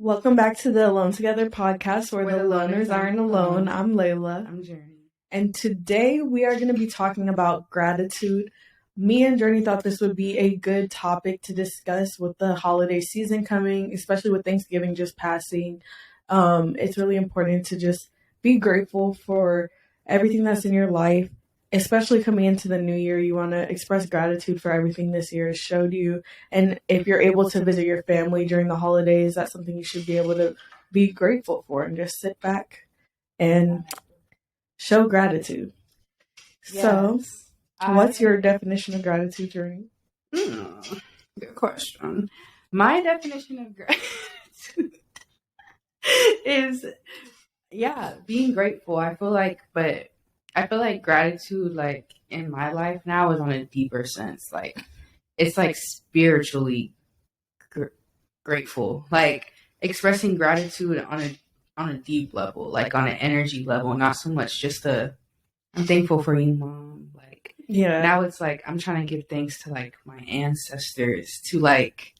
Welcome back to the Alone Together podcast where the loners aren't alone. I'm Layla. I'm Journey. And today we are going to be talking about gratitude. Me and Journey thought this would be a good topic to discuss with the holiday season coming, especially with Thanksgiving just passing. It's really important to just be grateful for everything that's in your life, especially coming into the new year. You want to express gratitude for everything this year has showed you. And if you're able to visit your family during the holidays, that's something you should be able to be grateful for and just sit back and show gratitude. Yes. So, what's your definition of gratitude, Journey? Good question. My definition of gratitude is, being grateful. I feel like gratitude, like, in my life now is on a deeper sense. Like, it's like spiritually grateful. Like, expressing gratitude on a deep level, like on an energy level, not so much just I'm thankful for you, Mom. Like, now it's like I'm trying to give thanks to like my ancestors, to like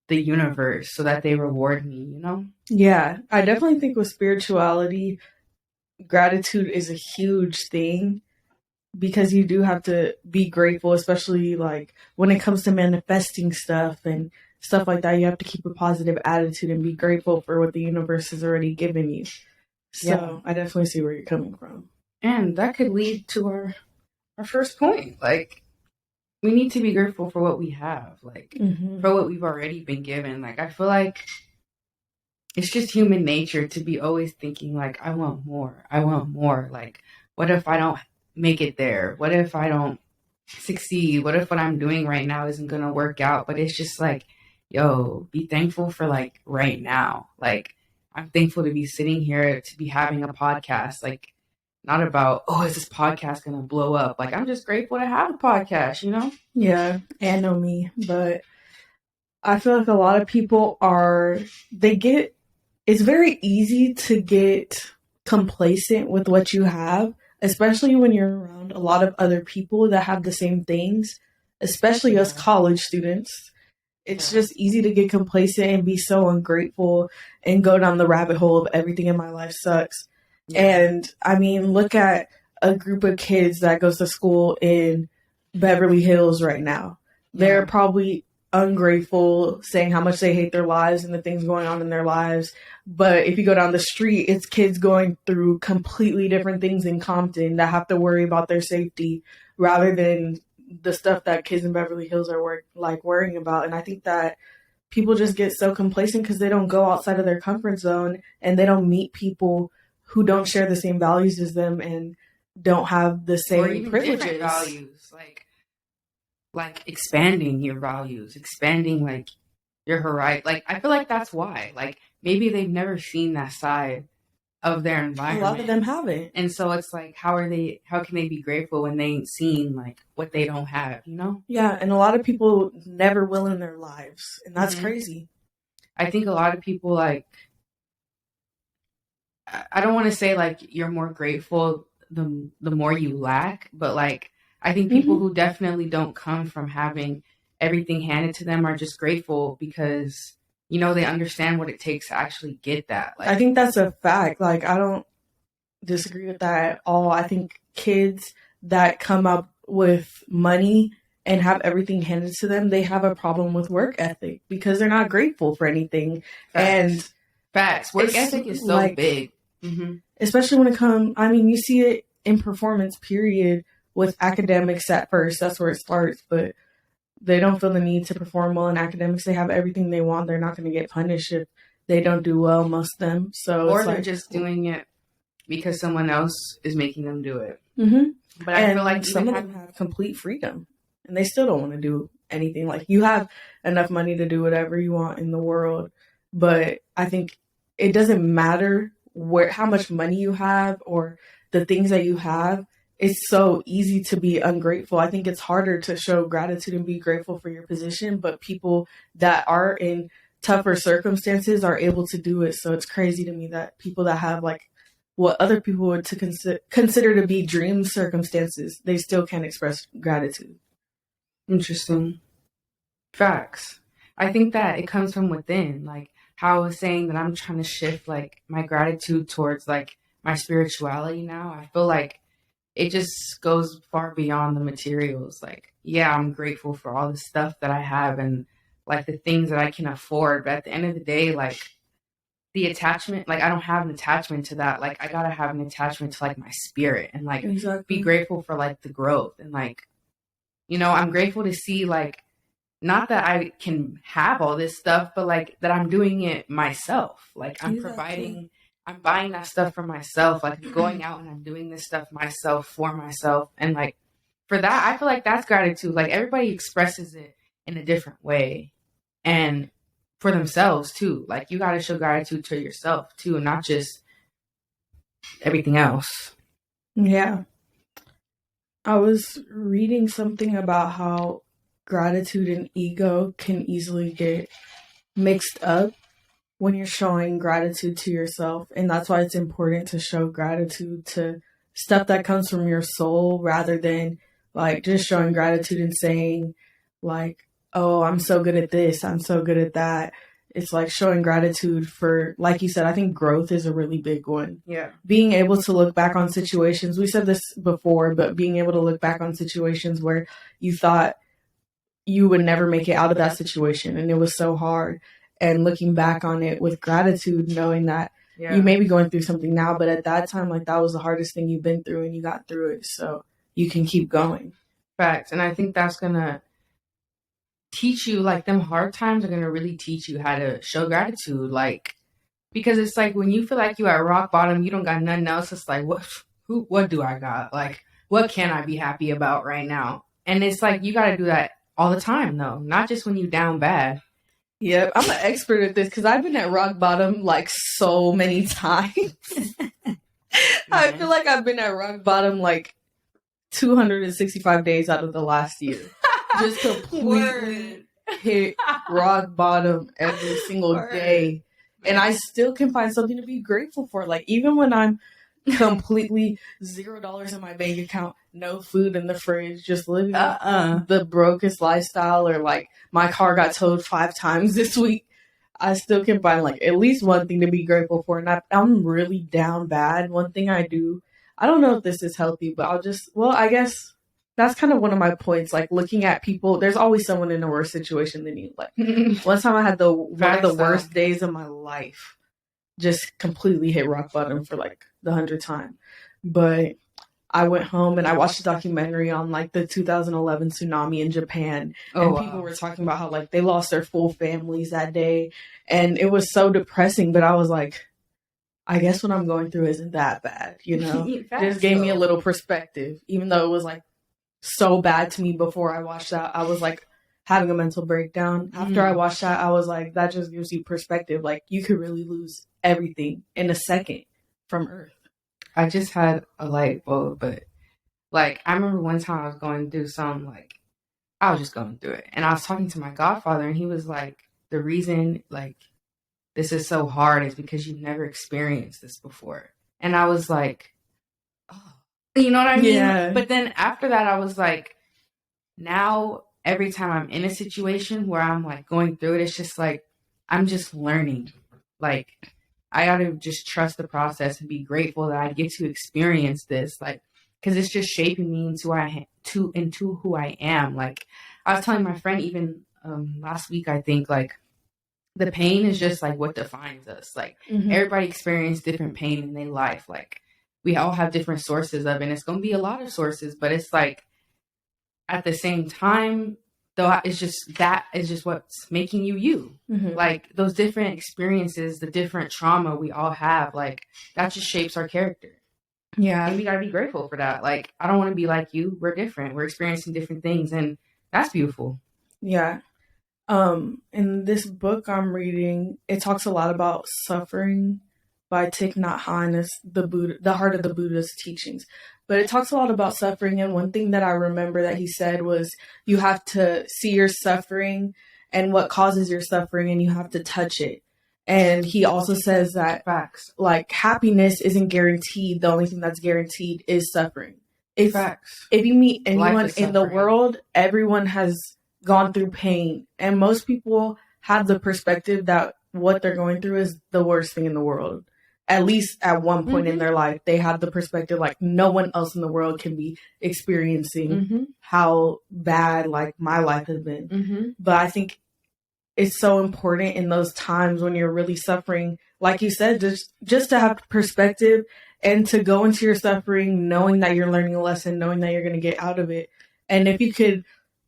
the universe, so that they reward me, you know? Yeah, I definitely think with spirituality, gratitude is a huge thing because you do have to be grateful, especially like when it comes to manifesting stuff and stuff like that. You have to keep a positive attitude and be grateful for what the universe has already given you. So I definitely see where you're coming from. And that could lead to our first point. Like, we need to be grateful for what we have, like for what we've already been given. Like, I feel like it's just human nature to be always thinking like, I want more. Like, what if I don't make it there? What if I don't succeed? What if what I'm doing right now isn't going to work out? But it's just like, yo, be thankful for like right now. Like, I'm thankful to be sitting here, to be having a podcast. Like, not about, oh, is this podcast going to blow up? Like, I'm just grateful to have a podcast, you know? Yeah, and know me. But I feel like a lot of people it's very easy to get complacent with what you have, especially when you're around a lot of other people that have the same things, especially us college students. It's just easy to get complacent and be so ungrateful and go down the rabbit hole of everything in my life sucks. And I mean, look at a group of kids that goes to school in Beverly Hills right now. They're probably ungrateful, saying how much they hate their lives and the things going on in their lives. But if you go down the street, it's kids going through completely different things in Compton that have to worry about their safety rather than the stuff that kids in Beverly Hills are worrying about. And I think that people just get so complacent because they don't go outside of their comfort zone and they don't meet people who don't share the same values as them and don't have the same or even privileges. Values, like expanding your values, expanding like your horizon. Like, I feel like that's why. Like, maybe they've never seen that side of their environment. A lot of them haven't. And so it's like, how can they be grateful when they ain't seen like what they don't have, you know? Yeah, and a lot of people never will in their lives. And that's crazy. I think a lot of people, like, I don't want to say like you're more grateful the more you lack, but like, I think people who definitely don't come from having everything handed to them are just grateful because, you know, they understand what it takes to actually get that. Like, I think that's a fact. Like, I don't disagree with that at all. I think kids that come up with money and have everything handed to them, they have a problem with work ethic because they're not grateful for anything. Facts. Work ethic is so big. Especially when it comes, I mean, you see it in performance, period, with academics at first. That's where it starts. But they don't feel the need to perform well in academics. They have everything they want. They're not going to get punished if they don't do well, most of them. Or they're just doing it because someone else is making them do it. But I feel like some of them have complete freedom and they still don't want to do anything. Like, you have enough money to do whatever you want in the world. But I think it doesn't matter how much money you have or the things that you have. It's so easy to be ungrateful. I think it's harder to show gratitude and be grateful for your position, but people that are in tougher circumstances are able to do it. So it's crazy to me that people that have like what other people would consider to be dream circumstances, they still can't express gratitude. Interesting. Facts. I think that it comes from within. Like how I was saying that I'm trying to shift like my gratitude towards like my spirituality now. I feel like it just goes far beyond the materials. Like, yeah, I'm grateful for all the stuff that I have and like the things that I can afford. But at the end of the day, like the attachment, like I don't have an attachment to that. Like I gotta have an attachment to like my spirit and like be grateful for like the growth and like, I'm grateful to see like not that I can have all this stuff, but like that I'm doing it myself. Like I'm providing, I'm buying that stuff for myself. Like I'm going out and I'm doing this stuff myself for myself. And like for that, I feel like that's gratitude. Like everybody expresses it in a different way and for themselves too. Like you got to show gratitude to yourself too, not just everything else. Yeah. I was reading something about how gratitude and ego can easily get mixed up when you're showing gratitude to yourself. And that's why it's important to show gratitude to stuff that comes from your soul rather than like just showing gratitude and saying like, oh, I'm so good at this, I'm so good at that. It's like showing gratitude for, like you said, I think growth is a really big one. Yeah. Being able to look back on situations, we said this before, but being able to look back on situations where you thought you would never make it out of that situation and it was so hard, and looking back on it with gratitude, knowing that you may be going through something now, but at that time, like that was the hardest thing you've been through and you got through it, so you can keep going. Facts. And I think that's gonna teach you, like them hard times are gonna really teach you how to show gratitude, like because it's like when you feel like you at rock bottom, you don't got nothing else. It's like what do I got? Like what can I be happy about right now? And it's like you got to do that all the time, though, not just when you down bad. Yep, I'm an expert at this because I've been at rock bottom like so many times. I feel like I've been at rock bottom like 265 days out of the last year. Just completely hit rock bottom every single day. And I still can find something to be grateful for. Like even when I'm completely $0 in my bank account, no food in the fridge, just living the brokest lifestyle, or like my car got towed 5 times this week, I still can find like at least one thing to be grateful for. And I'm really down bad. One thing I do, I don't know if this is healthy, but I guess that's kind of one of my points. Like looking at people, there's always someone in a worse situation than you. Like one time I had one of the worst days of my life, just completely hit rock bottom for like the 100th time. But I went home and I watched a documentary on like the 2011 tsunami in Japan. And people were talking about how like they lost their full families that day. And it was so depressing. But I was like, I guess what I'm going through isn't that bad, Just gave me a little perspective, even though it was like so bad to me before I watched that. I was like having a mental breakdown. After I watched that, I was like, that just gives you perspective. Like you could really lose everything in a second from Earth. I just had a light bulb, but like I remember one time I was going through something, like I was just going through it, and I was talking to my godfather, and he was like, the reason like this is so hard is because you've never experienced this before. And I was like, oh, you know what I mean? Yeah. But then after that, I was like, now every time I'm in a situation where I'm like going through it, it's just like I'm just learning. Like I gotta just trust the process and be grateful that I get to experience this, like, because it's just shaping me into who I am. Like I was telling my friend even last week, I think like the pain is just like what defines us. Like everybody experiences different pain in their life. Like we all have different sources of it. And it's gonna be a lot of sources, but it's like at the same time, though, it's just what's making you. Like those different experiences, the different trauma we all have, like that just shapes our character. Yeah. And we gotta be grateful for that. Like I don't want to be like you. We're different. We're experiencing different things, and that's beautiful. Yeah. In this book I'm reading, it talks a lot about suffering by Thich Nhat Hanh. It's the heart of the Buddha's teachings. But it talks a lot about suffering, and one thing that I remember that he said was you have to see your suffering and what causes your suffering, and you have to touch it. And he also says that like happiness isn't guaranteed. The only thing that's guaranteed is suffering. If you meet anyone in the world, everyone has gone through pain, and most people have the perspective that what they're going through is the worst thing in the world. At least at one point in their life, they have the perspective like no one else in the world can be experiencing how bad like my life has been. But I think it's so important in those times when you're really suffering, like you said, just to have perspective and to go into your suffering knowing that you're learning a lesson, knowing that you're going to get out of it. And if you could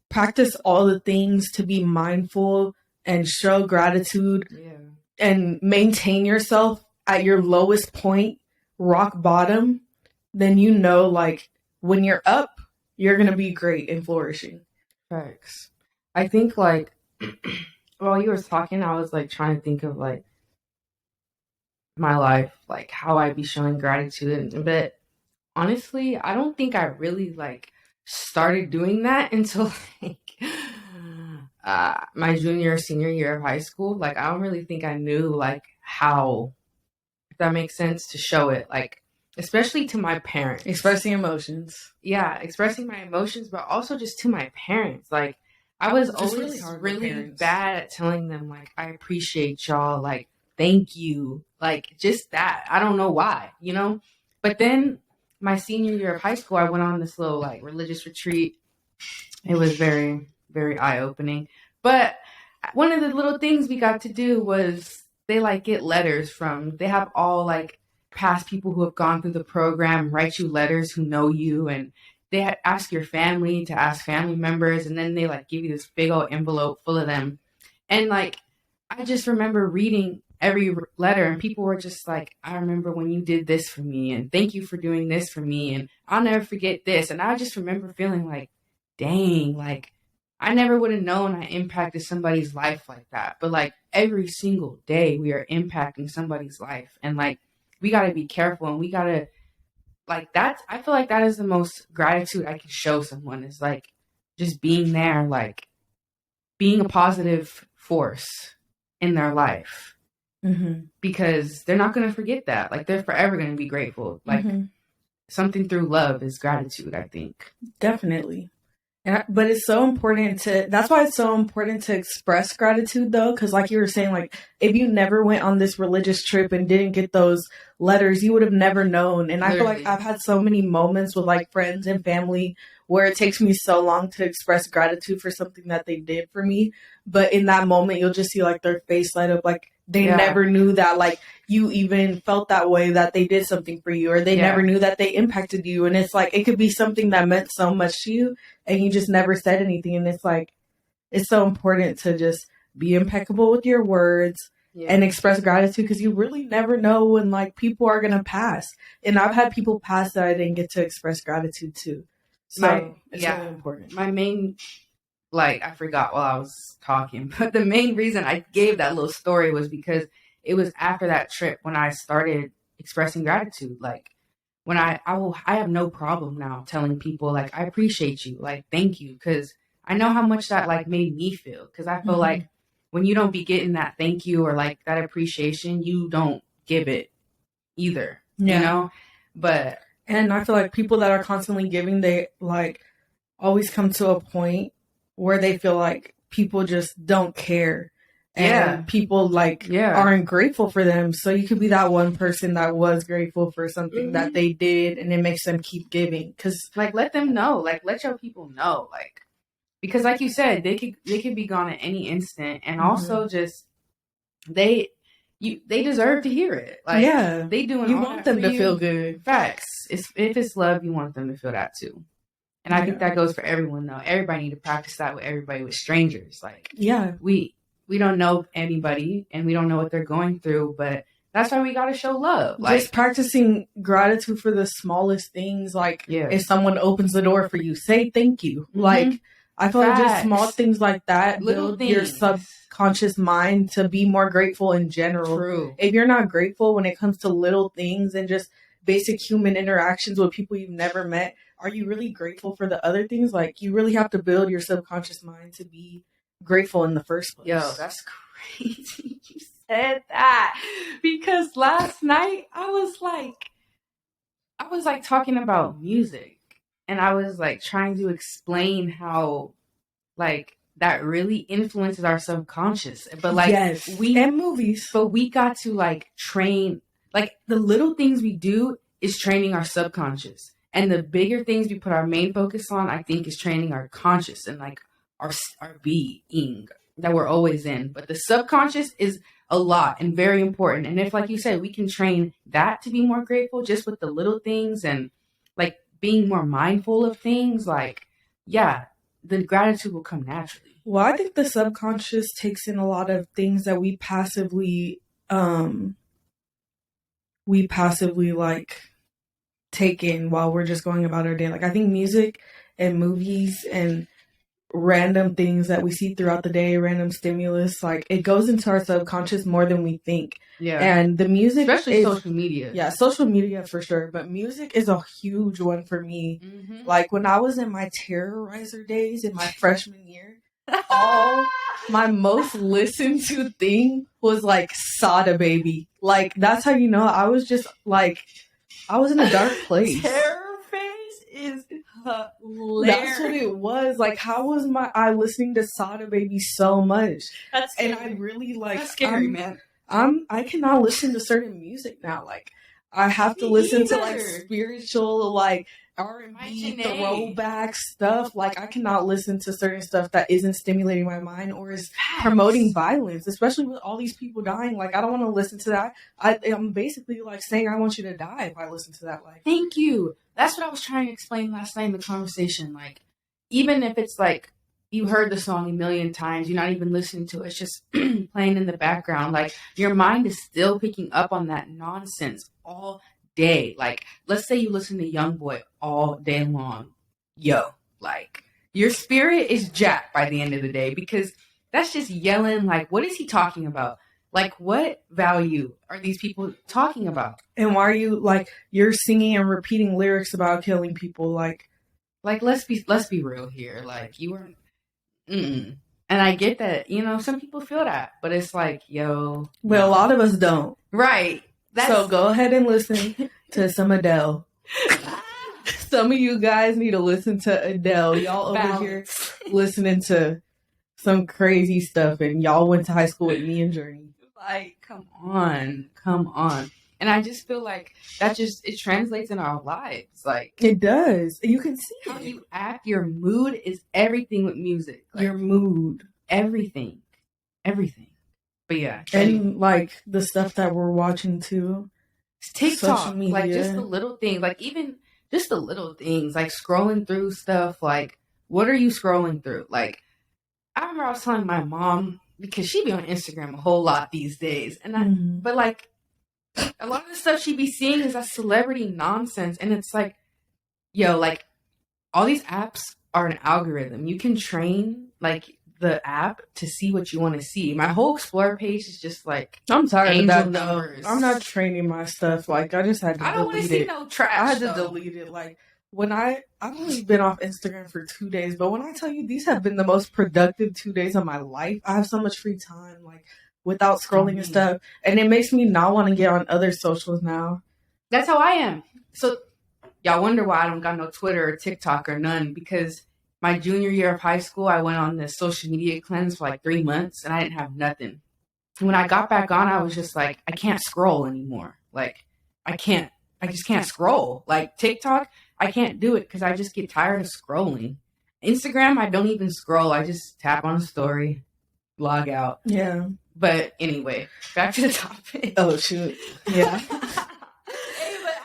practice all the things to be mindful and show gratitude and maintain yourself at your lowest point, rock bottom, then you know, like, when you're up, you're going to be great and flourishing. Facts. I think, like, while you were talking, I was, like, trying to think of, like, my life, like, how I'd be showing gratitude. But honestly, I don't think I really, like, started doing that until, like, my senior year of high school. Like, I don't really think I knew, like, how, if that makes sense, to show it, like, especially to my parents. Expressing emotions. Yeah, expressing my emotions, but also just to my parents. Like, I was always really bad at telling them, like, I appreciate y'all, like, thank you, like, just that. I don't know why, you know? But then my senior year of high school, I went on this little, like, religious retreat. It was very, very eye-opening. But one of the little things we got to do was they, like, get letters from, they have all, like, past people who have gone through the program write you letters who know you, and they ask your family to ask family members, and then they, like, give you this big old envelope full of them. And, like, I just remember reading every letter, and people were just like, I remember when you did this for me, and thank you for doing this for me, and I'll never forget this. And I just remember feeling like, dang, like, I never would have known I impacted somebody's life like that. But, like, every single day we are impacting somebody's life, and, like, we got to be careful, and we got to, like, that's, I feel like that is the most gratitude I can show someone, is, like, just being there, like, being a positive force in their life. Because they're not going to forget that. Like, they're forever going to be grateful. Like, something through love is gratitude, I think. Definitely. But it's so important that's why it's so important to express gratitude, though, because like you were saying, like, if you never went on this religious trip and didn't get those letters, you would have never known. And I feel like I've had so many moments with, like, friends and family where it takes me so long to express gratitude for something that they did for me. But in that moment, you'll just see, like, their face light up, like, they never knew that, like, you even felt that way, that they did something for you, or they never knew that they impacted you. And it's like, it could be something that meant so much to you, and you just never said anything. And it's like, it's so important to just be impeccable with your words and express gratitude, because you really never know when, like, people are going to pass. And I've had people pass that I didn't get to express gratitude to. So it's really important. My main, like, I forgot while I was talking, but the main reason I gave that little story was because it was after that trip when I started expressing gratitude. Like, when I have no problem now telling people, like, I appreciate you, like, thank you, because I know how much that, like, made me feel. Because I feel like when you don't be getting that thank you or, like, that appreciation, you don't give it either, you know? But and I feel like people that are constantly giving, they, like, always come to a point where they feel like people just don't care. And people, like, aren't grateful for them. So you could be that one person that was grateful for something that they did, and it makes them keep giving. Because, like, let them know. Like, let your people know. Like, because, like you said, they could be gone at any instant. And also just, they deserve to hear it. Like, they doing you all want that them to feel good. Facts. If it's love, you want them to feel that too. And I think that goes for everyone, though. Everybody need to practice that with everybody, with strangers. Like, we don't know anybody, and we don't know what they're going through, but that's why we got to show love. Like, just practicing gratitude for the smallest things. Like, if someone opens the door for you, say thank you. Like, I feel like just small things like that build your subconscious mind to be more grateful in general. True. If you're not grateful when it comes to little things and just basic human interactions with people you've never met, are you really grateful for the other things? Like, you really have to build your subconscious mind to be grateful in the first place. Yo, that's crazy you said that, because last night I was like talking about music, and I was like trying to explain how, like, that really influences our subconscious. But like, yes, and movies. But we got to like train, like the little things we do is training our subconscious. And the bigger things we put our main focus on, I think, is training our conscious and like our being that we're always in. But the subconscious is a lot and very important. And if, like you said, we can train that to be more grateful just with the little things and like being more mindful of things, like, yeah, the gratitude will come naturally. Well, I think the subconscious takes in a lot of things that we passively like take in while we're just going about our day. Like I think music and movies and random things that we see throughout the day, random stimulus, like it goes into our subconscious more than we think. Yeah. And the music, especially social media. Yeah, social media for sure. But music is a huge one for me. Mm-hmm. Like when I was in my terrorizer days in my freshman year, all my most listened to thing was like Sada Baby. Like that's how you know I was just like I was in a dark place. Terror Face is hilarious. That's what it was. Like, how was I listening to Sada Baby so much? That's scary. And I really like. That's scary, man. I cannot listen to certain music now. Like, I have to listen to like spiritual, like R&B throwback stuff. Like, I cannot listen to certain stuff that isn't stimulating my mind or is promoting violence, especially with all these people dying. Like, I don't want to listen to that. I'm basically like saying I want you to die if I listen to that. Like, thank you. That's what I was trying to explain last night in the conversation. Like, even if it's like you heard the song a million times, you're not even listening to it, it's just playing in the background. Like, your mind is still picking up on that nonsense all day. Like, let's say you listen to YoungBoy all day long. Yo, like, your spirit is jacked by the end of the day because that's just yelling. Like, what is he talking about? Like, what value are these people talking about? And why are you like you're singing and repeating lyrics about killing people? Like let's be real here. Like, you weren't. And I get that, you know, some people feel that, but it's like, yo. But a lot of us don't. Right. So go ahead and listen to some Adele. Some of you guys need to listen to Adele. Y'all over here listening to some crazy stuff, and y'all went to high school with me and Journey. Like, come on. And I just feel like that it translates in our lives. Like, it does. You can see how you act. Your mood is everything with music. Like, your mood. Everything. But yeah. And like the stuff that we're watching too. TikTok. Like just the little things. Like even just the little things. Like scrolling through stuff. Like, what are you scrolling through? Like, I remember I was telling my mom, because she be on Instagram a whole lot these days. And but like, a lot of the stuff she be seeing is that celebrity nonsense. And it's like, yo, like, all these apps are an algorithm. You can train, like, the app to see what you want to see. My whole Explore page is just, like, I'm tired of that, numbers. I'm not training my stuff. Like, I just had to delete it. I don't want to see no trash, I had to delete it. Like, when I've only been off Instagram for 2 days, but when I tell you these have been the most productive 2 days of my life, I have so much free time, like, without scrolling and stuff. And it makes me not want to get on other socials now. That's how I am. So y'all wonder why I don't got no Twitter or TikTok or none, because my junior year of high school, I went on this social media cleanse for like 3 months and I didn't have nothing. When I got back on, I was just like, I can't scroll anymore. Like, I just can't scroll. Like TikTok, I can't do it because I just get tired of scrolling. Instagram, I don't even scroll. I just tap on a story, log out. Yeah. But anyway, back to the topic. Oh, shoot. Yeah. Hey, but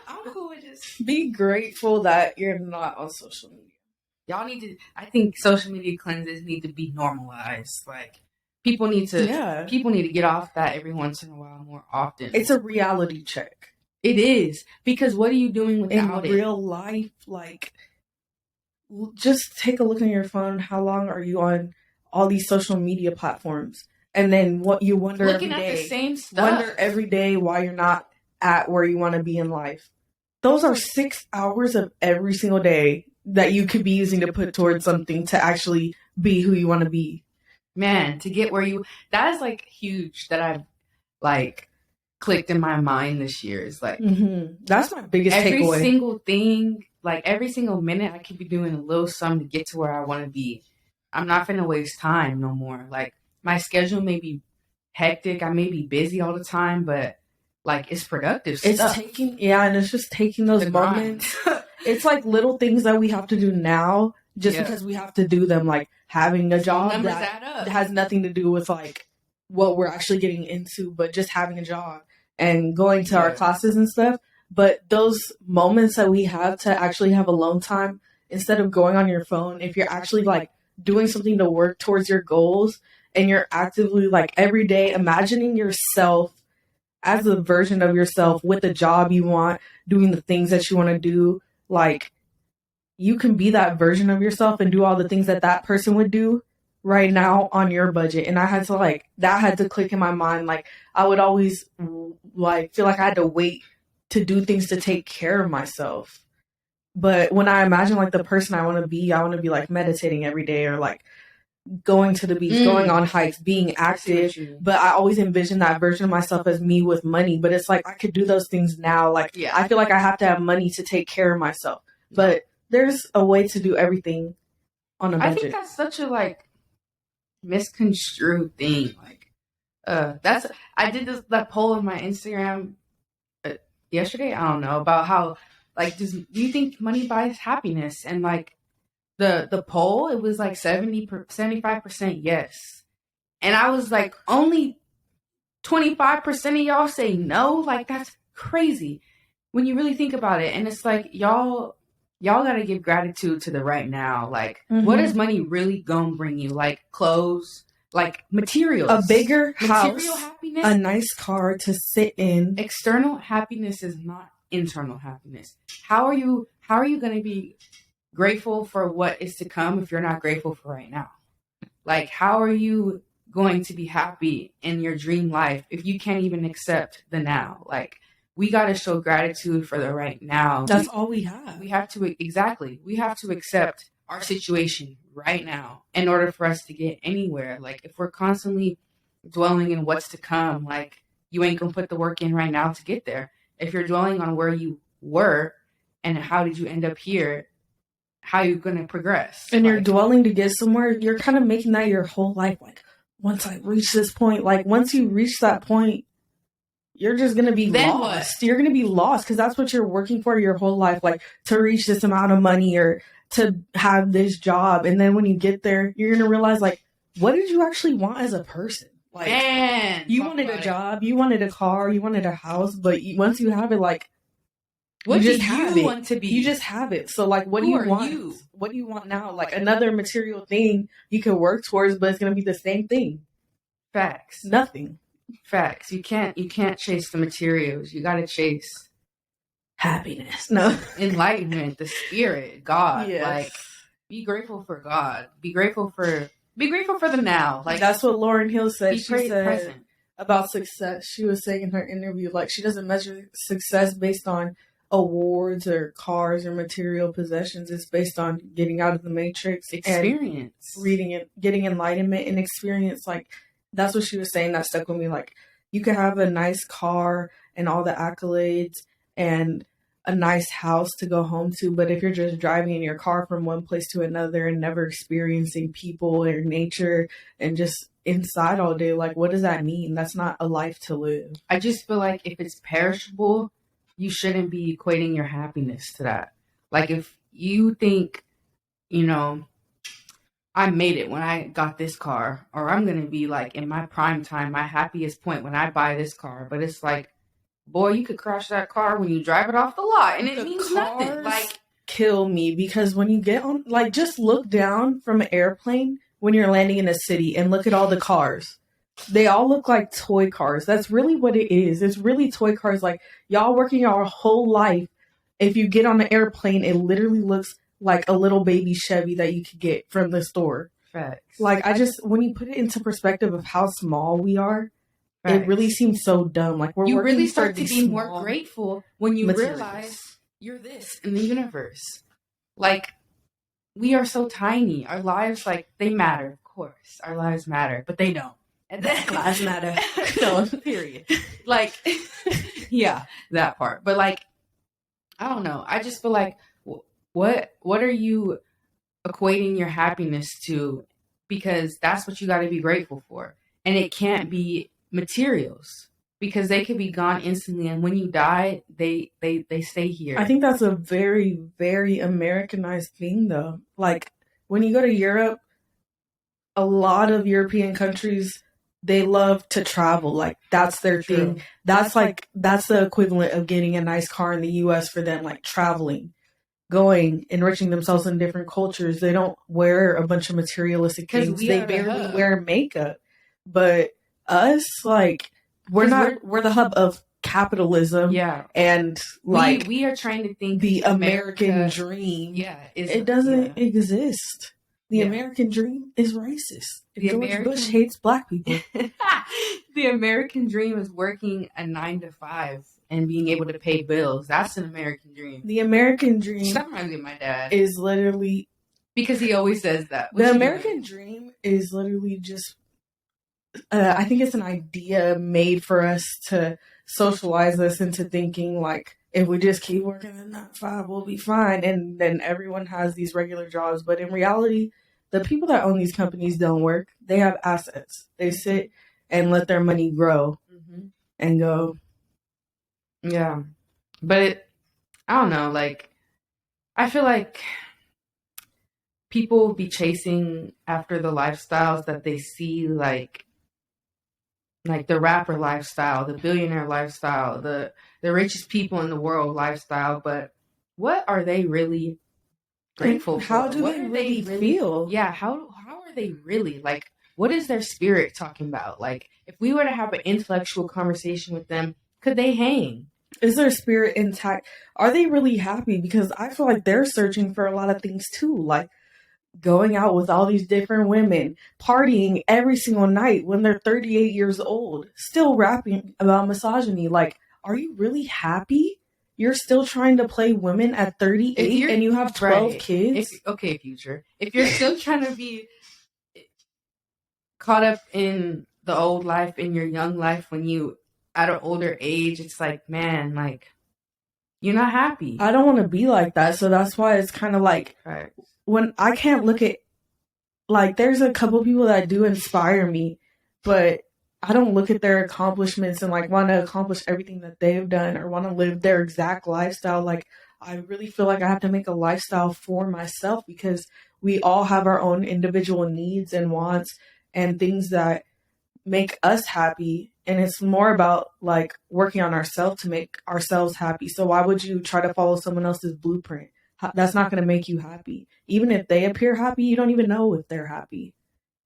I'm cool with just... Be grateful that you're not on social media. Y'all need to... I think social media cleanses need to be normalized. Like, people need to get off that every once in a while more often. It's a reality check. It is. Because what are you doing without in real life? Like, just take a look on your phone. How long are you on all these social media platforms? And then what you wonder looking every day. At the same stuff. Wonder every day why you're not at where you want to be in life. Those are 6 hours of every single day that you could be using to put towards something to actually be who you want to be. Man, to get where you... That is, like, huge that I've, like, clicked in my mind this year. Is like... That's my biggest takeaway. Every single thing, like, every single minute, I could be doing a little something to get to where I want to be. I'm not finna waste time no more. Like, my schedule may be hectic. I may be busy all the time, but like, it's productive stuff. And it's just taking those moments. It's like little things that we have to do now just because we have to do them. Like having a job that has nothing to do with like what we're actually getting into, but just having a job and going to our classes and stuff. But those moments that we have to actually have alone time, instead of going on your phone, if you're actually like doing something to work towards your goals and you're actively like every day imagining yourself as a version of yourself with the job you want, doing the things that you want to do, like you can be that version of yourself and do all the things that that person would do right now on your budget. And I had to like, that had to click in my mind. Like I would always like feel like I had to wait to do things to take care of myself. But when I imagine like the person I want to be like meditating every day or like going to the beach, going on hikes, being active. But I always envision that version of myself as me with money. But it's like I could do those things now. Like I feel like I have to have money to take care of myself. But there's a way to do everything on a budget. I think that's such a like misconstrued thing. Like I did that poll on my Instagram yesterday. I don't know about how like do you think money buys happiness? And like the poll, it was like 75% yes. And I was like, only 25% of y'all say no? Like, that's crazy when you really think about it. And it's like, y'all gotta give gratitude to the right now. Like, what is money really gonna bring you? Like, clothes, like materials. A bigger house, material happiness, a nice car to sit in. External happiness is not internal happiness. How are you gonna be grateful for what is to come if you're not grateful for right now? Like, how are you going to be happy in your dream life if you can't even accept the now? Like, we got to show gratitude for the right now. That's all we have. We have to accept our situation right now in order for us to get anywhere. Like, if we're constantly dwelling in what's to come, like, you ain't gonna put the work in right now to get there. If you're dwelling on where you were and how did you end up here, how are you going to progress? And you're dwelling to get somewhere, you're kind of making that your whole life. Like, once I reach this point, like, once you reach that point, you're just going to be lost. What? You're going to be lost because that's what you're working for your whole life, like, to reach this amount of money or to have this job. And then when you get there, you're going to realize, like, what did you actually want as a person? Like, you wanted a job, you wanted a car, you wanted a house, but once you have it, like, what do you want to be? You just have it. So, like, what do you want? What do you want now? Like, another material thing you can work towards, but it's going to be the same thing. Facts. Nothing. Facts. You can't chase the materials. You got to chase happiness. No. Enlightenment, the spirit, God. Yes. Like, be grateful for God. Be grateful for the now. Like, that's what Lauryn Hill said. She said present. About success. She was saying in her interview, like, she doesn't measure success based on awards or cars or material possessions. It's based on getting out of the matrix, experience, and reading it, getting enlightenment and experience. Like, that's what she was saying. That stuck with me. Like, you can have a nice car and all the accolades and a nice house to go home to, but if you're just driving in your car from one place to another and never experiencing people or nature and just inside all day, like, what does that mean? That's not a life to live. I just feel like if it's perishable, you shouldn't be equating your happiness to that. Like, if you think, you know, I made it when I got this car, or I'm going to be like in my prime time, my happiest point when I buy this car. But it's like, boy, you could crash that car when you drive it off the lot and it means nothing. Like, kill me, because when you get on, like, just look down from an airplane when you're landing in a city and look at all the cars. They all look like toy cars. That's really what it is. It's really toy cars. Like, y'all working your whole life. If you get on the airplane, it literally looks like a little baby Chevy that you could get from the store. Facts. Like, when you put it into perspective of how small we are, facts, it really seems so dumb. Like, you really start to be more grateful when you realize you're this in the universe. Like, we are so tiny. Our lives, like, they matter. Of course, our lives matter, but they don't. And then lives matter. No, period. Like, yeah, that part. But, like, I don't know. I just feel like, what are you equating your happiness to because that's what you got to be grateful for. And it can't be materials because they could be gone instantly. And when you die, they stay here. I think that's a very, very Americanized thing, though. Like, when you go to Europe, a lot of European countries, they love to travel. Like, that's their thing. That's the equivalent of getting a nice car in the US for them, like traveling, going, enriching themselves in different cultures. They don't wear a bunch of materialistic things. They barely wear makeup. But us, like, we're the hub of capitalism. Yeah. And like we are trying to think the American dream. Yeah. It doesn't exist. The American dream is racist. George Bush hates black people. The American dream is working a 9 to 5 and being able to pay bills. That's an American dream. The American dream. That reminds me of my dad. Is literally, because he always says that. The American dream is literally just, I think it's an idea made for us to socialize us into thinking like, if we just keep working the 9 to 5, we'll be fine. And then everyone has these regular jobs. But in reality, the people that own these companies don't work. They have assets. They sit and let their money grow and go. Yeah. But I don't know. Like, I feel like people be chasing after the lifestyles that they see, like the rapper lifestyle, the billionaire lifestyle, the richest people in the world lifestyle. But what are they really grateful for? How do they really feel? Yeah, how are they really? Like, what is their spirit talking about? Like, if we were to have an intellectual conversation with them, could they hang? Is their spirit intact? Are they really happy? Because I feel like they're searching for a lot of things too, like going out with all these different women, partying every single night when they're 38 years old, still rapping about misogyny. Like, are you really happy? You're still trying to play women at 38 and you have 12 kids? Okay, Future. If you're still trying to be caught up in the old life, in your young life, when you at an older age, it's like, man, like, you're not happy. I don't want to be like that. So that's why it's kind of like, when I can't look at, like, there's a couple people that do inspire me, but I don't look at their accomplishments and like want to accomplish everything that they've done or want to live their exact lifestyle. Like, I really feel like I have to make a lifestyle for myself because we all have our own individual needs and wants and things that make us happy. And it's more about like working on ourselves to make ourselves happy. So why would you try to follow someone else's blueprint? That's not going to make you happy. Even if they appear happy, you don't even know if they're happy.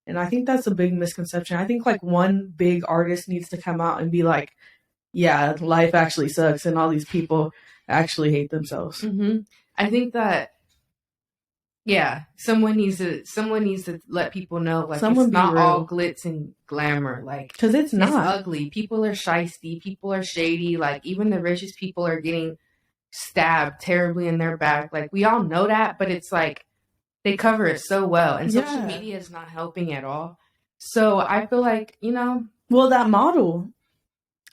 And I think that's a big misconception. I think like one big artist needs to come out and be like, yeah, life actually sucks and all these people actually hate themselves. I think that, yeah, someone needs to let people know, like, it's not all glitz and glamour, like, because it's not. It's ugly. People are shisty. People are shady. Like, even the richest people are getting stabbed terribly in their back. Like, we all know that, but it's like they cover it so well, and social media is not helping at all. So I feel like, well, that model,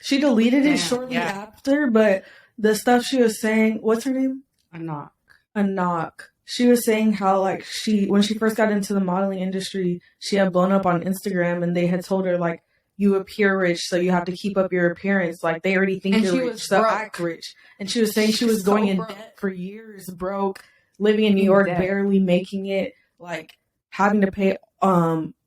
she deleted it shortly after, but the stuff she was saying, what's her name? Anak. She was saying how, like, when she first got into the modeling industry, she had blown up on Instagram and they had told her, like, you appear rich, so you have to keep up your appearance. Like, they already think you're rich, so act rich. And she was saying she was going in debt for years, broke, living in New York, barely making it, like, having to pay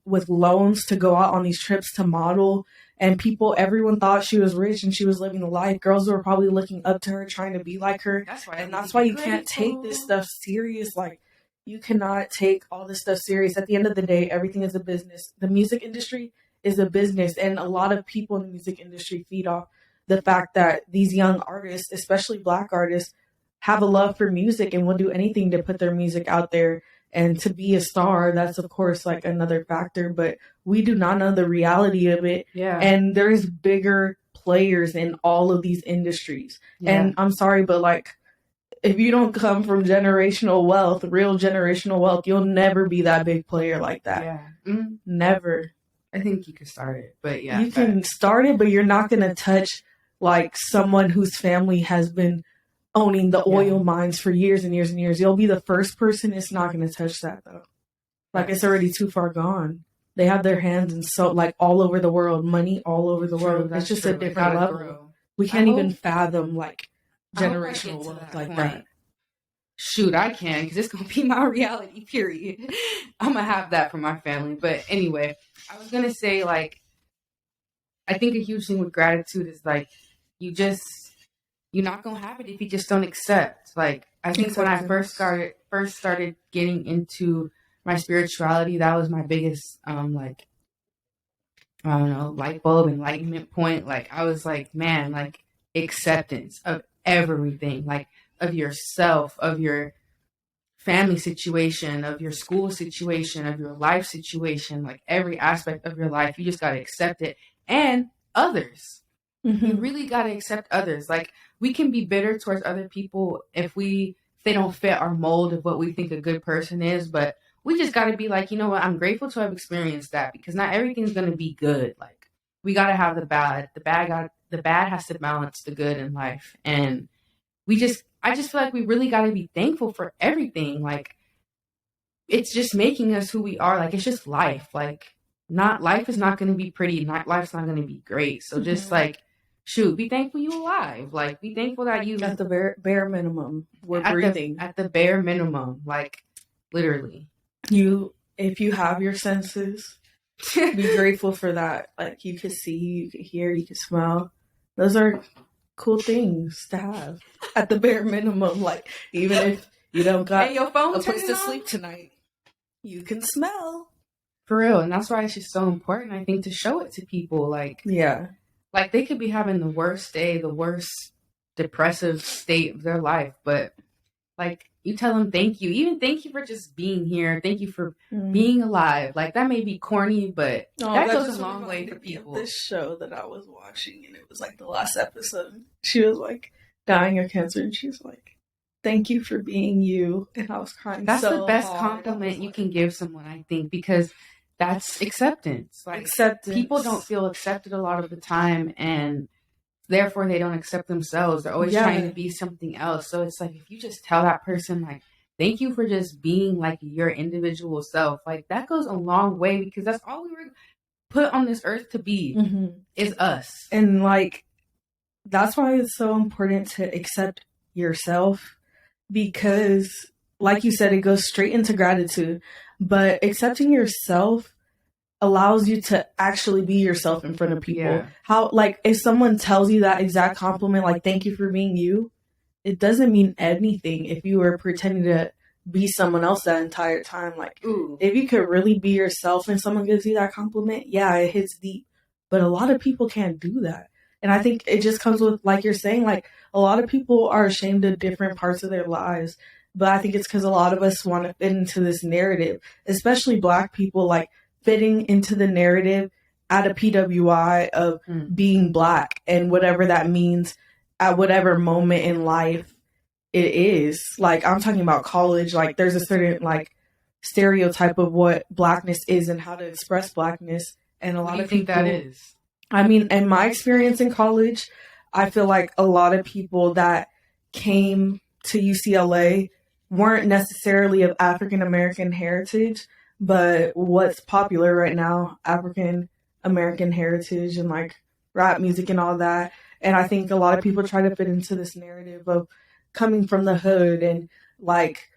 with loans to go out on these trips to model. And everyone thought she was rich and she was living the life. Girls were probably looking up to her, trying to be like her. That's why you can't take this stuff serious. Like, you cannot take all this stuff serious. At the end of the day, everything is a business. The music industry is a business. And a lot of people in the music industry feed off the fact that these young artists, especially Black artists, have a love for music and will do anything to put their music out there. And to be a star, that's of course like another factor, but we do not know the reality of it. Yeah. And there's bigger players in all of these industries. Yeah. And I'm sorry, but like, if you don't come from generational wealth, real generational wealth, you'll never be that big player like that. Yeah. Never. I think you can start it, but yeah. You can start it, but you're not going to touch like someone whose family has been owning the oil mines for years and years and years. You'll be the first person. It's not going to touch that though. Like, it's already too far gone. They have their hands in so, like, all over the world, money all over the world. It's just a different level. We can't even fathom, like, generational wealth like that. Shoot, I can, because it's going to be my reality, period. I'm going to have that for my family. But anyway, I was going to say, like, I think a huge thing with gratitude is, like, you're not going to have it if you just don't accept. Like, I think when I first started getting into my spirituality, that was my biggest, like, I don't know, light bulb, enlightenment point. Like, I was like, man, like, acceptance of everything, like, of yourself, of your family situation, of your school situation, of your life situation, like every aspect of your life. You just got to accept it. And others. Mm-hmm. You really got to accept others. Like, we can be bitter towards other people if they don't fit our mold of what we think a good person is, but we just got to be like, you know what, I'm grateful to have experienced that, because not everything's going to be good. Like, we got to have the bad. The bad has to balance the good in life. And I just feel like we really got to be thankful for everything. Like, it's just making us who we are. Like, it's just life. Like, life is not going to be pretty. Life's not going to be great. So just like, shoot, be thankful you alive. Like, be thankful that you at the bare minimum, we're breathing. At the bare minimum, like, literally. If you have your senses, be grateful for that. Like, you can see, you can hear, you can smell. Those are cool things to have at the bare minimum. Like, even if you don't got your phone a place to sleep tonight, you can smell. For real. And that's why it's just so important, I think, to show it to people. Like, yeah. Like, they could be having the worst day, the worst depressive state of their life, but, like, you tell them thank you. Even thank you for just being here. Thank you for being alive. Like, that may be corny, but that goes a long way for people. This show that I was watching, and it was, like, the last episode. She was, like, dying of cancer, and she was like, thank you for being you. And I was crying. That's so the best compliment you can give someone, I think, because that's acceptance. Like, people don't feel accepted a lot of the time, and therefore they don't accept themselves. They're always trying to be something else. So it's like, if you just tell that person, like, thank you for just being, like, your individual self, like, that goes a long way, because that's all we were put on this earth to be, is us. And, like, that's why it's so important to accept yourself, because, like you said, it goes straight into gratitude. But accepting yourself allows you to actually be yourself in front of people. Yeah. How, like, if someone tells you that exact compliment, like, thank you for being you, it doesn't mean anything if you were pretending to be someone else that entire time. Like, if you could really be yourself and someone gives you that compliment, yeah, it hits deep. But a lot of people can't do that. And I think it just comes with, like you're saying, like, a lot of people are ashamed of different parts of their lives. But I think it's because a lot of us want to fit into this narrative, especially Black people, like, fitting into the narrative at a PWI of being Black and whatever that means at whatever moment in life it is. Like, I'm talking about college. Like, there's a certain, like, stereotype of what Blackness is and how to express Blackness. And a lot of people, that is. I mean, in my experience in college, I feel like a lot of people that came to UCLA weren't necessarily of African American heritage, but what's popular right now, African American heritage and, like, rap music and all that. And I think a lot of people try to fit into this narrative of coming from the hood and, like,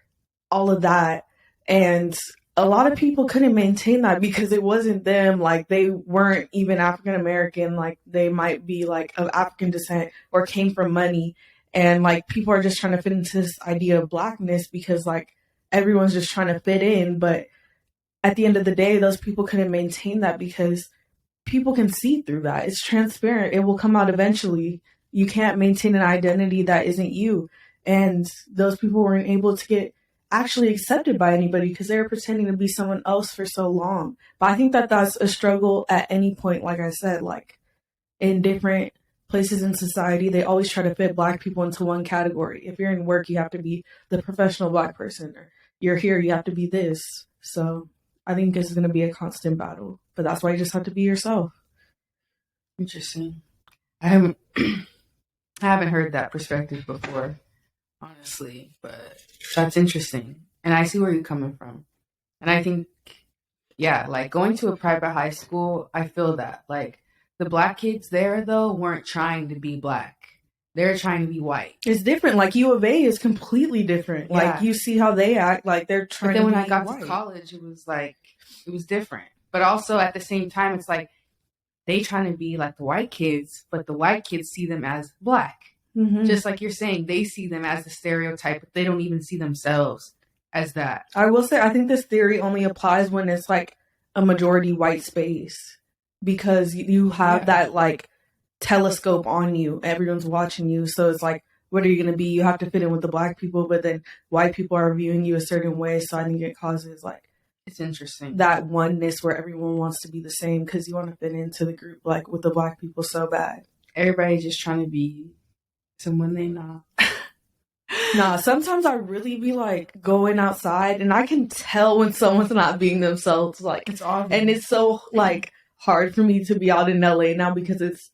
all of that. And a lot of people couldn't maintain that because it wasn't them. Like, they weren't even African American. Like, they might be, like, of African descent or came from money. And, like, people are just trying to fit into this idea of Blackness because, like, everyone's just trying to fit in. But at the end of the day, those people couldn't maintain that because people can see through that. It's transparent. It will come out eventually. You can't maintain an identity that isn't you. And those people weren't able to get actually accepted by anybody because they were pretending to be someone else for so long. But I think that that's a struggle at any point. Like I said, like, in different places in society, they always try to fit Black people into one category. If you're in work, you have to be the professional Black person, or you're here, you have to be this. So I think it's going to be a constant battle, but that's why you just have to be yourself. Interesting. I haven't heard that perspective before, honestly, but that's interesting. And I see where you're coming from. And I think, yeah, like going to a private high school, I feel that. Like the black kids there, though, weren't trying to be black. They're trying to be white. It's different. Like U of A is completely different. Yeah. Like you see how they act. Like they're trying. But then when I be got white. to college, it was different. But also at the same time, it's like they trying to be like the white kids, but the white kids see them as black. Mm-hmm. Just like you're saying, they see them as the stereotype, but they don't even see themselves as that. I will say, I think this theory only applies when it's like a majority white space, because you have that like telescope on you. Everyone's watching you. So it's like, what are you going to be? You have to fit in with the black people, but then white people are viewing you a certain way. So I think it causes like, it's interesting, that oneness where everyone wants to be the same because you want to fit into the group, like with the black people so bad. Everybody's just trying to be someone they not. Nah, sometimes I really be like going outside and I can tell when someone's not being themselves. Like, it's obvious. And it's so like hard for me to be out in LA now because it's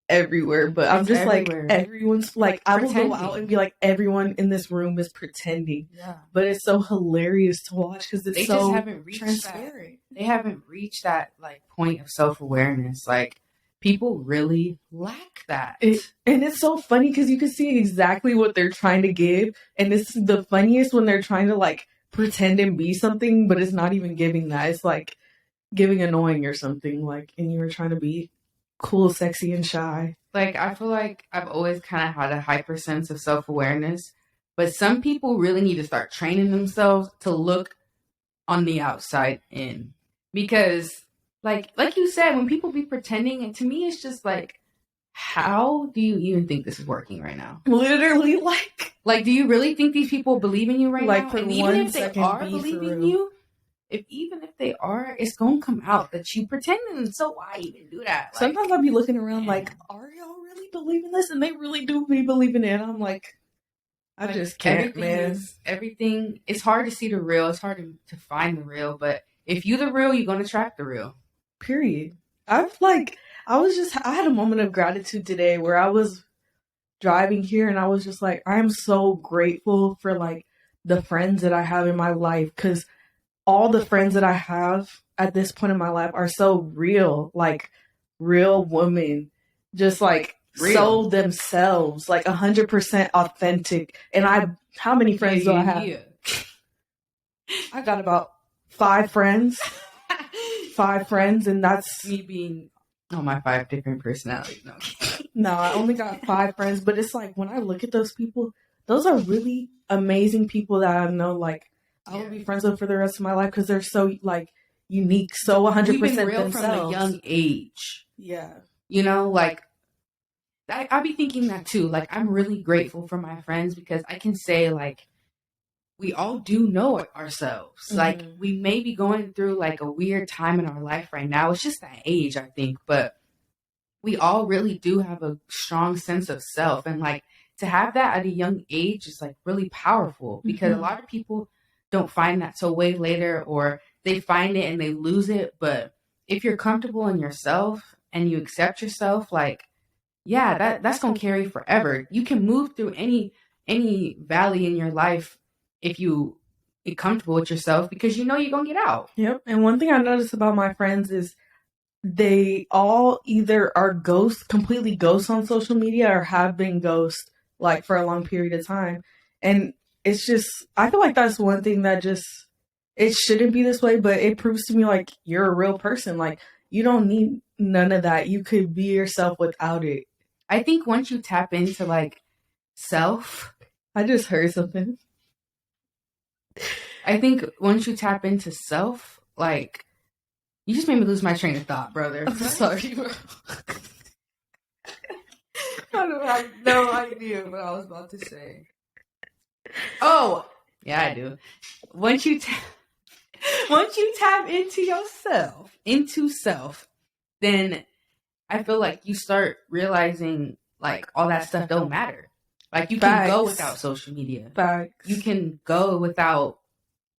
everywhere. But I'm just everywhere. Like, everyone's like I will go out and be like, everyone in this room is pretending. Yeah. But it's so hilarious to watch because it's they so just haven't reached transparent. They haven't reached that like point of self-awareness. Like people really lack that. And it's so funny because you can see exactly what they're trying to give. And it's the funniest when they're trying to like pretend and be something, but it's not even giving that. It's like giving annoying or something. Like, and you were trying to be cool, sexy, and shy. Like, I feel like I've always kind of had a hyper sense of self-awareness, but some people really need to start training themselves to look on the outside in. Because, like you said, when people be pretending, and to me, it's just like, how do you even think this is working right now? Literally, like, do you really think these people believe in you right now? For and even if they are believing you, even if they are, it's gonna come out that you pretending. So why even do that? Like, sometimes I'll be looking around like, are y'all really believing this? And they really do be believing it. And I'm like, I just can't, man. Everything, it's hard to see the real. It's hard to find the real. But if you the real, you're gonna attract the real. Period. I had a moment of gratitude today where I was driving here and I was just like, I'm so grateful for like the friends that I have in my life, because all the friends that I have at this point in my life are so real, like real women, just like real. So themselves, like 100% authentic. And how many friends do I have? Yeah. I got about 5 friends. 5 friends, and that's me being my 5 different personalities. No, I only got 5 friends, but it's like when I look at those people, those are really amazing people that I know, like, I will be friends with for the rest of my life because they're so like unique, so 100% real themselves from a young age. Yeah, you know, like I be thinking that too. Like I'm really grateful for my friends because I can say like we all do know ourselves. Mm-hmm. Like we may be going through like a weird time in our life right now. It's just that age, I think, but we all really do have a strong sense of self, and like to have that at a young age is like really powerful because a lot of people don't find that till way later, or they find it and they lose it. But if you're comfortable in yourself and you accept yourself, like, yeah, that's going to carry forever. You can move through any valley in your life if you get comfortable with yourself because you know you're going to get out. Yep. And one thing I noticed about my friends is they all either are completely ghosts on social media or have been ghosts like for a long period of time. And it's just, I feel like that's one thing that just, it shouldn't be this way, but it proves to me like you're a real person. Like you don't need none of that. You could be yourself without it. I think once you tap into like self, I just heard something. I think once you tap into self, like you just made me lose my train of thought, brother. I'm sorry, bro. I have no idea what I was about to say. Oh, yeah, I do. Once you tap into self, then I feel like you start realizing like all that stuff don't matter. Like you can go without social media. Facts. You can go without,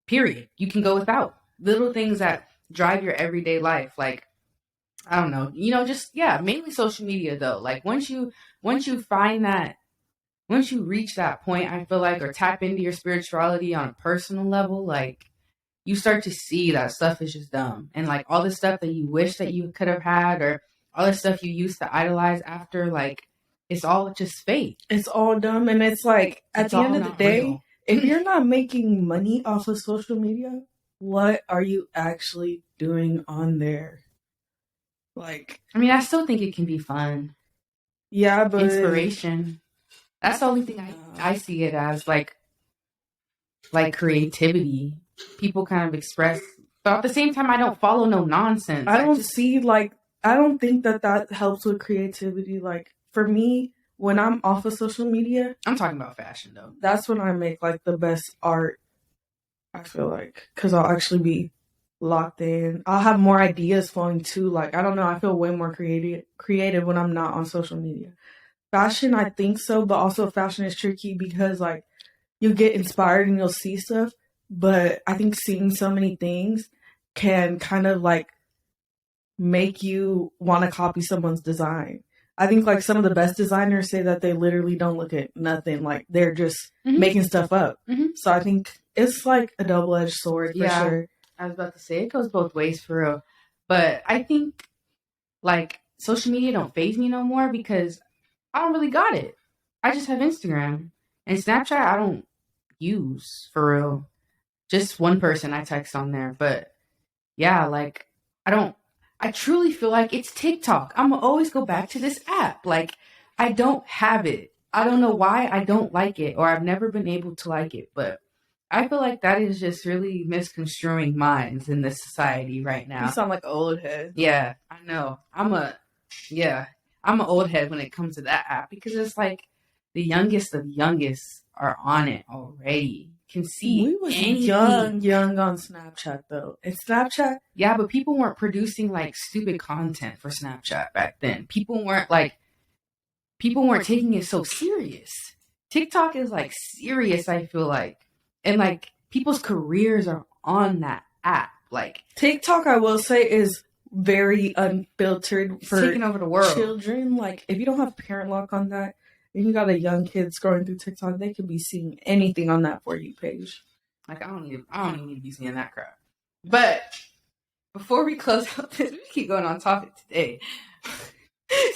period. You can go without little things that drive your everyday life. Like, I don't know, mainly social media though. Like once you find that, once you reach that point, I feel like, or tap into your spirituality on a personal level, like you start to see that stuff is just dumb. And like all the stuff that you wish that you could have had, or all the stuff you used to idolize after, like it's all just fake. It's all dumb. And it's like, at the end of the day, if you're not making money off of social media, what are you actually doing on there? Like, I mean, I still think it can be fun. Yeah, but inspiration. That's the only thing I see it as, like creativity. People kind of express, but at the same time, I don't follow no nonsense. I don't think that helps with creativity. Like, for me, when I'm off of social media, I'm talking about fashion though. That's when I make like the best art. I feel like, because I'll actually be locked in. I'll have more ideas flowing too. Like, I don't know. I feel way more creative when I'm not on social media. Fashion, I think so, but also fashion is tricky because like you get inspired and you'll see stuff, but I think seeing so many things can kind of like make you want to copy someone's design. I think like some of the best designers say that they literally don't look at nothing. Like they're just making stuff up. So I think it's like a double-edged sword for sure. I was about to say it goes both ways for real. But I think like social media don't faze me no more because I don't really got it. I just have Instagram. And Snapchat I don't use for real. Just one person I text on there. But yeah, like I truly feel like it's TikTok. I'm gonna always go back to this app. Like I don't have it. I don't know why I don't like it, or I've never been able to like it, but I feel like that is just really misconstruing minds in this society right now. You sound like an old head. Yeah, I know. I'm an old head when it comes to that app because it's like the youngest of youngest are on it already. Can see we was anything. young on Snapchat though. And Snapchat, yeah, but people weren't producing like stupid content for Snapchat back then. People weren't taking it so serious. TikTok is like serious, I feel like. And like people's careers are on that app. Like TikTok, I will say, is very unfiltered for taking over the world. Children, like if you don't have parent lock on that, and you got a young kid scrolling through TikTok, they could be seeing anything on that For You page. Like I don't even need to be seeing that crap. But before we close out this, we keep going on topic today.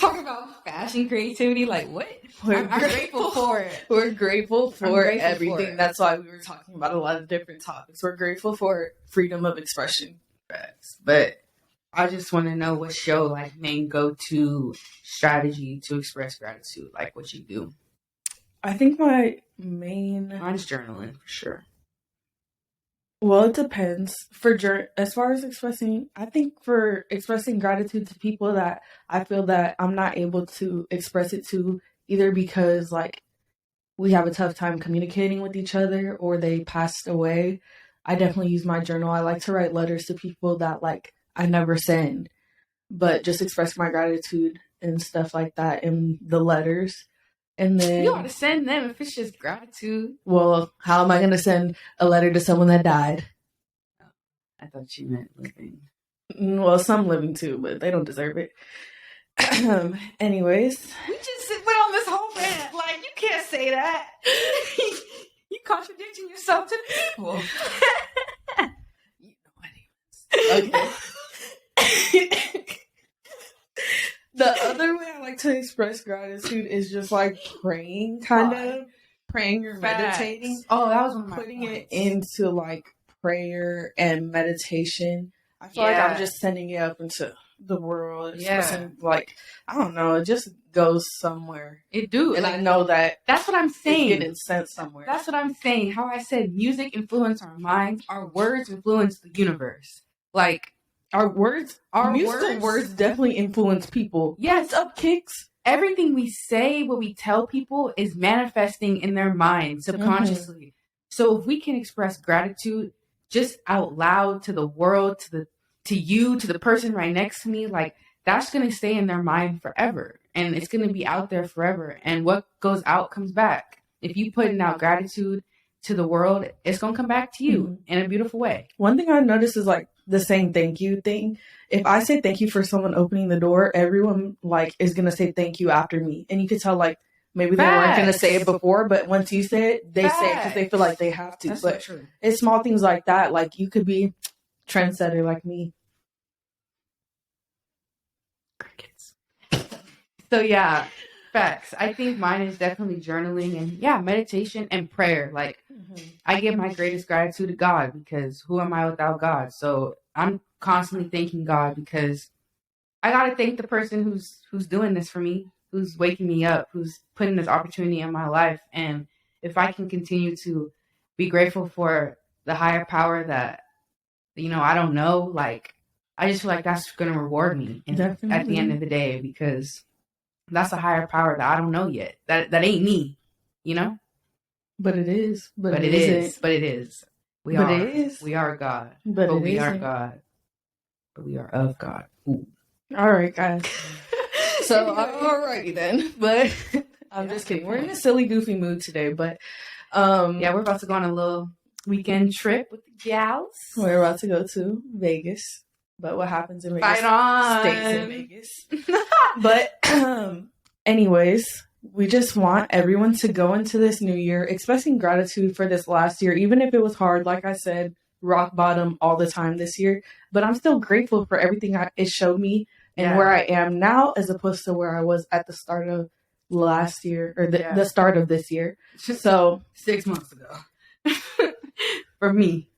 Talk about fashion creativity, like what? I'm grateful for it. We're grateful for everything. That's why we were talking about a lot of different topics. We're grateful for freedom of expression. But I just want to know what's your like main go-to strategy to express gratitude, like what you do. I think mine's journaling for sure. Well, it depends. As far as expressing, I think for expressing gratitude to people that I feel that I'm not able to express it to, either because like we have a tough time communicating with each other or they passed away, I definitely use my journal. I like to write letters to people that like I never send, but just express my gratitude and stuff like that in the letters. And then you ought to send them if it's just gratitude. Well, how am I going to send a letter to someone that died? I thought you meant living. Well, some living too, but they don't deserve it. Anyways, we just went on this whole rant. Like you can't say that. You contradicting yourself to the people. You know what he was. Okay. The other way I like to express gratitude is just like praying, praying or meditating. Oh, that was one of my putting it into like prayer and meditation. I feel like I'm just sending it up into the world. Like I don't know, it just goes somewhere. It do, and like, I know that's what I'm saying. It's getting sent somewhere. That's what I'm saying. How I said music influence our minds, our words influence the universe. Like. Our musical words definitely influence people. Yes, up kicks. Everything we say, what we tell people is manifesting in their mind subconsciously. So if we can express gratitude just out loud to the world, to you, to the person right next to me, like that's going to stay in their mind forever. And it's going to be out there forever. And what goes out comes back. If you putting out gratitude to the world, it's going to come back to you in a beautiful way. One thing I noticed is like the saying thank you thing. If I say thank you for someone opening the door, everyone like is going to say thank you after me. And you could tell like Maybe they weren't going to say it before, but once you say it, they say it because they feel like they have to. That's but so true. It's small things like that. Like you could be trendsetter like me. Crickets. So yeah, facts. I think mine is definitely journaling and meditation and prayer. Like I give my greatest gratitude to God because who am I without God? So I'm constantly thanking God because I gotta thank the person who's doing this for me, who's waking me up, who's putting this opportunity in my life. And if I can continue to be grateful for the higher power that I don't know, like I just feel like that's gonna reward me at the end of the day because that's a higher power that I don't know yet. That ain't me, But it is. But it is. But it is. We are God. But we are God. But we are of God. Ooh. All right, guys. So, alrighty then. But I'm just kidding. We're in a silly, goofy mood today. But we're about to go on a little weekend trip with the gals. We're about to go to Vegas. But what happens in Vegas Fight on. stays in Vegas. But anyways, we just want everyone to go into this new year expressing gratitude for this last year, even if it was hard. Like I said, rock bottom all the time this year. But I'm still grateful for everything it showed me and where I am now as opposed to where I was at the start of last year or the start of this year. So 6 months ago. For me.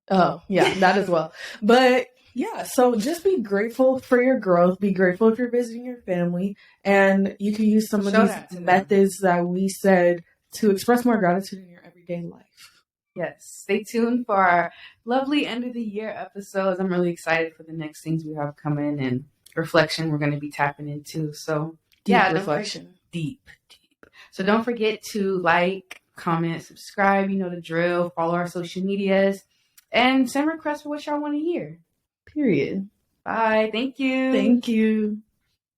Oh, yeah, that as well. But yeah, so just be grateful for your growth. Be grateful if you're visiting your family. And you can use some of these methods that we said to express more gratitude in your everyday life. Yes. Stay tuned for our lovely end of the year episodes. I'm really excited for the next things we have coming and reflection we're going to be tapping into. So deep reflection. Deep. So don't forget to like, comment, subscribe. You know the drill. Follow our social medias. And send requests for what y'all want to hear. Period. Bye. Thank you. Thank you.